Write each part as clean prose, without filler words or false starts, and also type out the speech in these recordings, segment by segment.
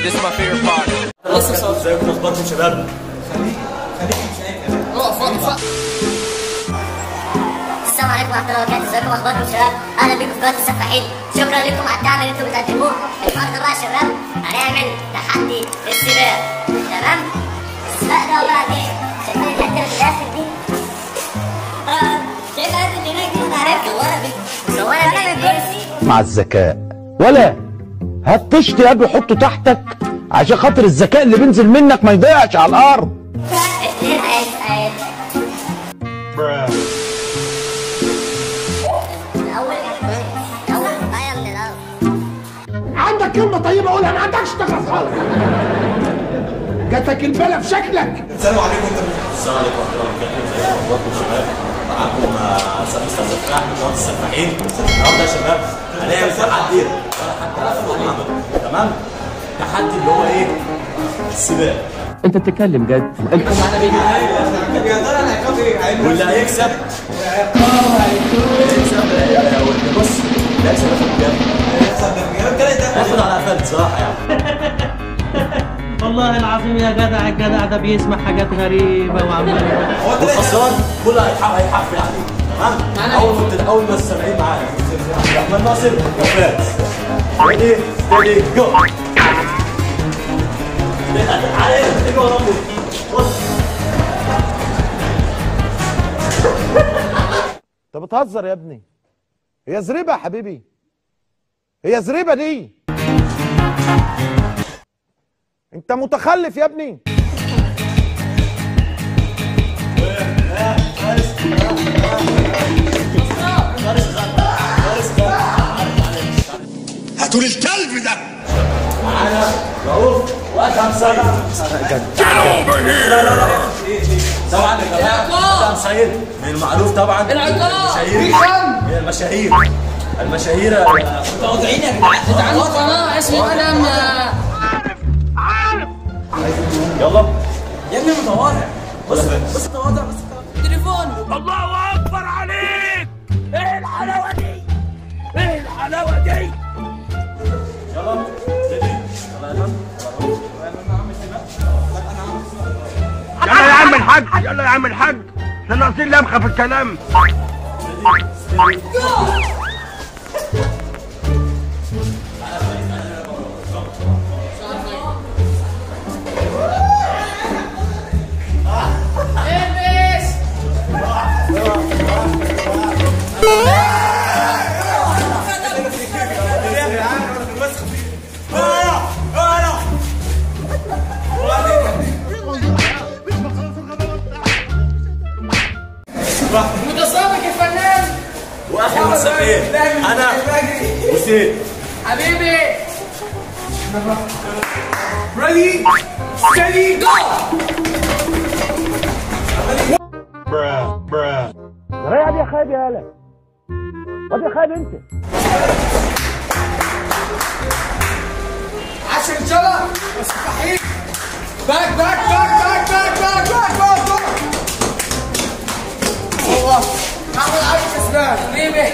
This is my favorite part. ازيكم اخباركم شباب؟ السلام عليكم ورحمة الله وبركاته، ازيكم اخباركم شباب؟ اهلا بيكم في قناة السفاحين، شكرا لكم على الدعم اللي انتم بتقدموه. النهارده بقى يا شباب هنعمل تحدي السباق، تمام؟ السباق ده عبارة عن ايه؟ شايفين الحتة اللي في الآخر دي؟ شايف الحتة اللي هناك دي؟ انا عرفت مصورة بكرسي مع الذكاء، ولا هات طشت يا ابني وحطه تحتك عشان خاطر الذكاء اللي بينزل منك ما يضيعش على الارض. اتنين عادي. عندك كلمة طيبة قولها، ما عندكش تخلص خالص. جاتك البلا في شكلك. السلام عليكم. السلام عليكم ورحمه الله وبركاته. ازيكم اخباركم شباب؟ معاكم مستر سفاح من قناه السفاحين. النهارده يا شباب هنعمل تحدي تمام؟ تحدي اللي هو ايه؟ السباق. انت بتتكلم جد؟ انت واللي هيكسب بص اللي هيكسب هياخد على قفلت صراحه يعني. والله العظيم يا جدع، الجدع ده بيسمع حاجات غريبه وعمال والخسران كله هيحفل عليه تمام. اول ما السامعين معانا احمد ناصر وفاز. ريدي ستيدي جو. انت بتهزر يا ابني، هي زريبه يا حبيبي، هي زريبه دي. انت متخلف يا ابني. هاتوا لي الكلب ده. معانا رؤوف وادهم سيد. طبعا يا جماعه ادهم سيد من المعروف طبعا المشاهير متواضعين يا جدعان. اتعاملوا قناه اسمه ادهم. يلا يا ابني متواضع. بص تواضع بس. تليفون. الله أكبر عليك! إيه الحلاوة دي؟ إيه الحلاوة دي؟ يلا ريدي يلا يا عم الحاج، يلا يا عم الحاج، احنا ناقصين لمخه في الكلام. متسابق الفنان واخر مسابقين انا وسيد حبيبي. ريدي ستيدي جو. رايح يا خايب يا هلا، واد يا خايب انت. عشان رجاله السفاحين. باك باك باك باك باك باك باك باك باك. الله محمود عبد الكسبان حبيبي،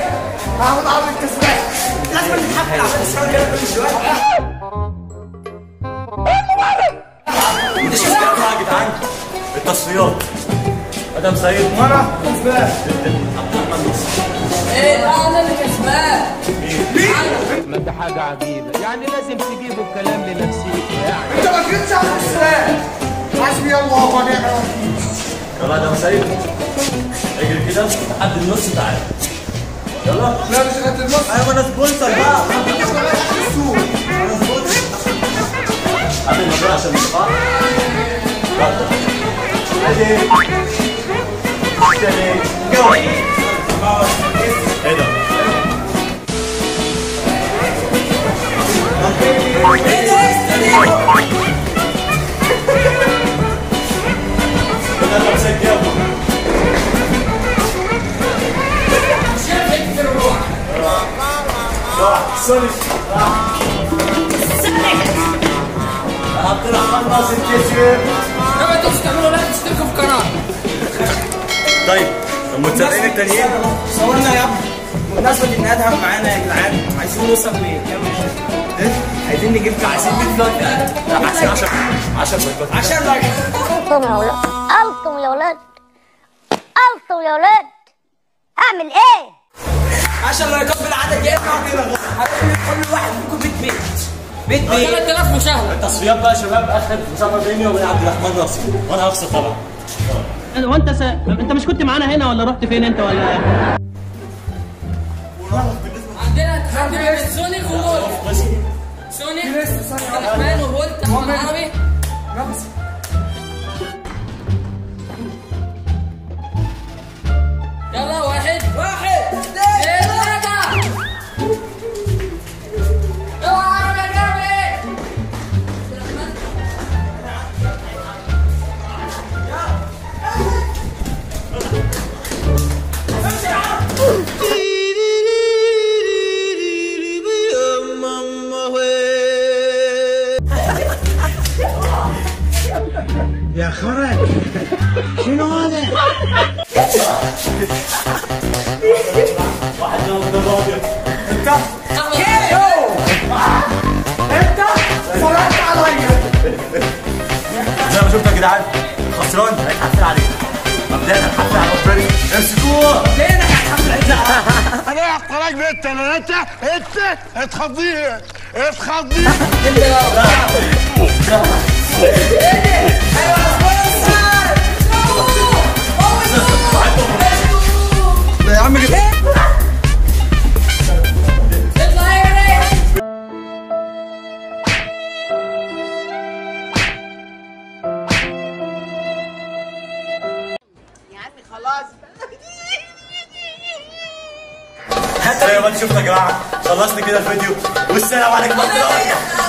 محمود عبد الكسبان. لازم نتحفل عشان الشباب كده كل شويه. انت شفت يا جدعان التصفيات ادهم سيد وانا كسبان. احمد نصر ايه انا اللي كسبان. ما ده حاجه عجيبه، يعني لازم تجيبوا الكلام لنفسيكوا يعني. انت ما كنتش على الكسبان. حسبي الله ونعم الوكيل. يلا ادهم سيد اجري كده لحد النص تعالى. يلا لا مش لغايه النص. ايوه انا سبونسر بقى. قبل ما نروح عشان نطلع. ريدي ستيدي جو. ايه ده؟ سونيك عبد الرحمن ناصر كسب. لما تنسوا تعملوا لايك وتشتركوا في القناه. طيب المتابعين التانيين صورنا يا ابني. بمناسبة ان ادهم معانا يا جدعان، عايزين نوصل لكام؟ عايزين نجيب كام؟ عايزين 100 لايك. لا عايزين 10 لايكات. 10 لايك. ألطم يا ولاد، ألطم يا ولاد، ألطم يا ولاد، أعمل إيه؟ 10 لايكات بالعدد يا اما كده هتعمل كل واحد منكم 100 بيت 3000 مشاهده. التصفيات بقى يا شباب، اخر مسابقه بيني وبين عبد الرحمن ناصر، وانا هخسر طبعا. وانت انت مش كنت معانا هنا ولا رحت فين انت ولا؟ عندنا تحدي بين سونيك وهولت. سونيك عبد الرحمن وهولت احمد عربي. يلا واحد اثنين ثلاثة. يلا عربي يا جامد. يا خرج شنو هذا؟ واحد منهم ده راجل. انت فرقت عليا. زي ما شفتوا يا جدعان، خسران هيتحفل عليه. مبدئيا هنحفل على اوبري، امسكوه. ليه انا هتحفل عليك؟ انا هحترق بنت انا انت اتخضيه يا عم زي ما انتم شفتوا يا جماعه، خلصنا كده الفيديو والسلام عليكم ورحمه الله.